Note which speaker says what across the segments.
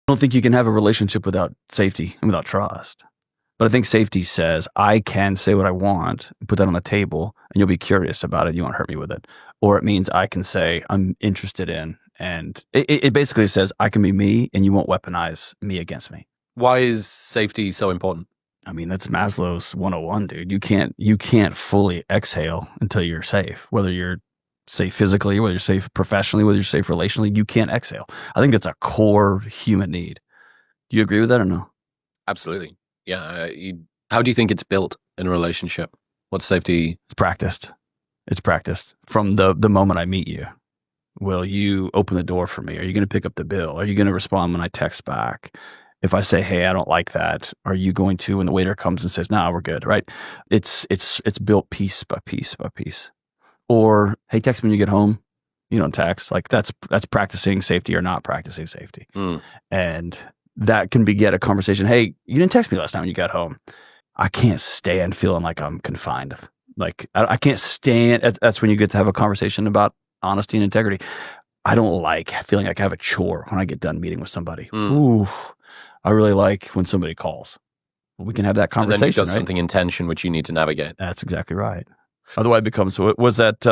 Speaker 1: don't think you can have a relationship without safety and without trust. But I think safety says I can say what I want, put that on the table, and you'll be curious about it. You won't hurt me with it. Or it means I can say I'm interested in, and it basically says I can be me and you won't weaponize me against me.
Speaker 2: Why is safety so important?
Speaker 1: I mean, that's Maslow's 101, dude. You can't fully exhale until you're safe, whether you're safe physically, whether you're safe professionally, whether you're safe relationally, you can't exhale. I think it's a core human need. Do you agree with that or no?
Speaker 2: Absolutely. Yeah. How do you think it's built in a relationship? What's safety?
Speaker 1: It's practiced. It's practiced from the moment I meet you. Will you open the door for me? Are you going to pick up the bill? Are you going to respond when I text back? If I say, hey, I don't like that, are you going to, when the waiter comes and says, nah, we're good, right? It's built piece by piece by piece. Or, hey, text me when you get home. You don't text. Like that's practicing safety or not practicing safety. And that can beget a conversation. Hey, you didn't text me last time when you got home. I can't stand feeling like I'm confined. Like I can't stand. That's when you get to have a conversation about honesty and integrity. I don't like feeling like I have a chore when I get done meeting with somebody. Ooh, I really like when somebody calls. We can have that conversation.
Speaker 2: And then you've got
Speaker 1: right?
Speaker 2: something in tension which you need to navigate.
Speaker 1: That's exactly right. Otherwise, it becomes, was that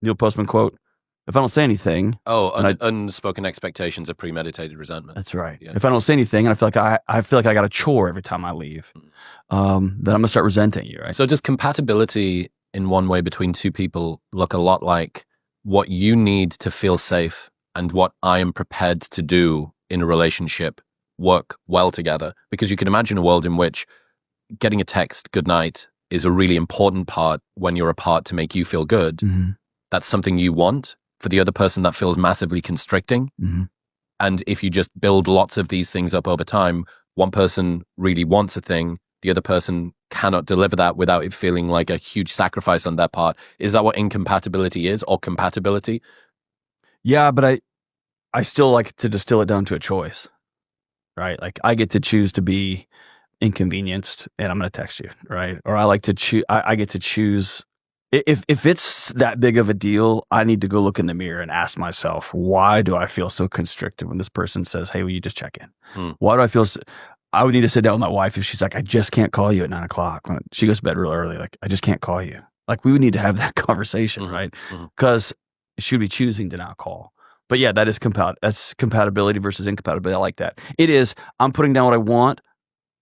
Speaker 1: Neil Postman quote? If I don't say anything.
Speaker 2: Unspoken expectations of premeditated resentment.
Speaker 1: That's right.
Speaker 2: Yeah.
Speaker 1: If I don't say anything and I feel like I got a chore every time I leave, then I'm going to start resenting you, right?
Speaker 2: So does compatibility in one way between two people look a lot like what you need to feel safe and what I am prepared to do in a relationship work well together? Because you can imagine a world in which getting a text good night is a really important part when you're apart to make you feel good. Mm-hmm. That's something you want. For the other person, that feels massively constricting. Mm-hmm. And if you just build lots of these things up over time, one person really wants a thing, the other person cannot deliver that without it feeling like a huge sacrifice on their part. Is that what incompatibility is, or compatibility?
Speaker 1: Yeah, but I still like to distill it down to a choice, right? Like I get to choose to be inconvenienced and I'm going to text you, right? Or I like to choose, I get to choose. If it's that big of a deal, I need to go look in the mirror and ask myself, why do I feel so constricted when this person says, hey, will you just check in? Why do I feel I would need to sit down with my wife if she's like, I just can't call you at 9 o'clock. When she goes to bed real early, like, I just can't call you. Like, we would need to have that conversation, right? Because she would be choosing to not call. But yeah, that's compatibility versus incompatibility. I like that. It is, I'm putting down what I want.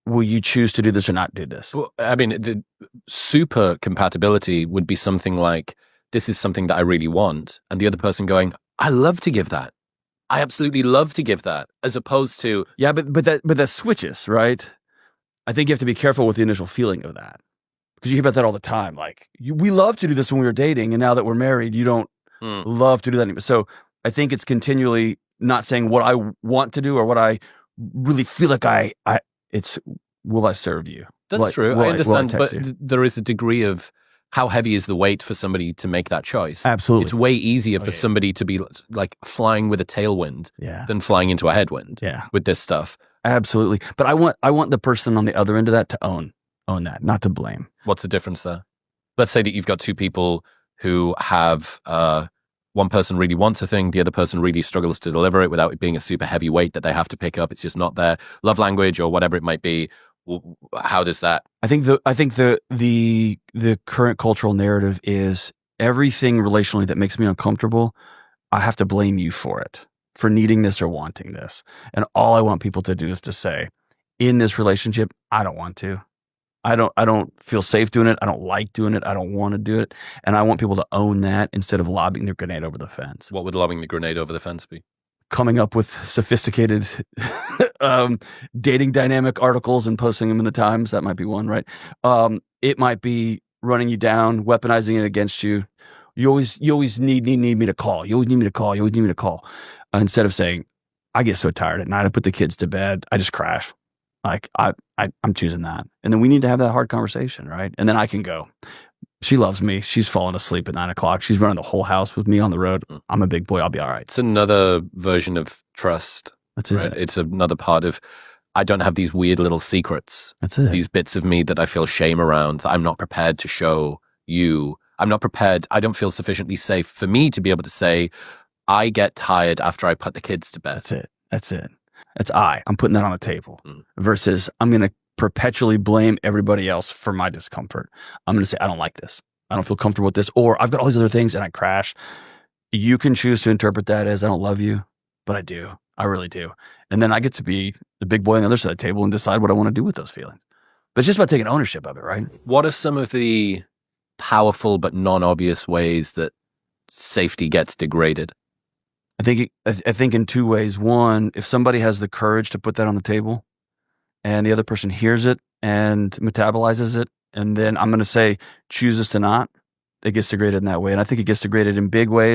Speaker 1: Will you choose to do this or not do this?
Speaker 2: Well, I mean, the super compatibility would be something like, this is something that I really want. And the other person going, I love to give that. I absolutely love to give that. As opposed to...
Speaker 1: Yeah, but that switches, right? I think you have to be careful with the initial feeling of that. Because you hear about that all the time. Like, we love to do this when we were dating. And now that we're married, you don't love to do that anymore. So I think it's continually not saying what I want to do or what I really feel like it's, will I serve you?
Speaker 2: That's true. I understand, but there is a degree of how heavy is the weight for somebody to make that choice.
Speaker 1: Absolutely.
Speaker 2: It's way easier for somebody to be like flying with a tailwind than flying into a headwind with this stuff.
Speaker 1: Absolutely. But I want the person on the other end of that to own that, not to blame.
Speaker 2: What's the difference there? Let's say that you've got two people who have one person really wants a thing, the other person really struggles to deliver it without it being a super heavy weight that they have to pick up. It's just not their love language or whatever it might be. How does that?
Speaker 1: I think the current cultural narrative is everything relationally that makes me uncomfortable, I have to blame you for it, for needing this or wanting this. And all I want people to do is to say, in this relationship, I don't want to. I don't feel safe doing it. I don't like doing it. I don't want to do it. And I want people to own that instead of lobbing their grenade over the fence.
Speaker 2: What would lobbing the grenade over the fence be?
Speaker 1: Coming up with sophisticated dating dynamic articles and posting them in the Times. That might be one, right? It might be running you down, weaponizing it against you. You always need me to call. You always need me to call. You always need me to call. Instead of saying, I get so tired at night. I put the kids to bed. I just crash. Like I'm choosing that. And then we need to have that hard conversation, right? And then I can go, she loves me. She's falling asleep at 9 o'clock. She's running the whole house with me on the road. I'm a big boy. I'll be all right.
Speaker 2: It's another version of trust.
Speaker 1: That's it.
Speaker 2: Right? It's another part of, I don't have these weird little secrets.
Speaker 1: That's it.
Speaker 2: These bits of me that I feel shame around, that I'm not prepared to show you. I'm not prepared. I don't feel sufficiently safe for me to be able to say, I get tired after I put the kids to bed.
Speaker 1: That's it. It's I'm putting that on the table versus I'm going to perpetually blame everybody else for my discomfort. I'm going to say, I don't like this. I don't feel comfortable with this, or I've got all these other things and I crash. You can choose to interpret that as I don't love you, but I do. I really do. And then I get to be the big boy on the other side of the table and decide what I want to do with those feelings. But it's just about taking ownership of it, right?
Speaker 2: What are some of the powerful but non-obvious ways that safety gets degraded?
Speaker 1: I think in two ways. One, if somebody has the courage to put that on the table and the other person hears it and metabolizes it, and then I'm going to say chooses to not, it gets degraded in that way. And I think it gets degraded in big ways.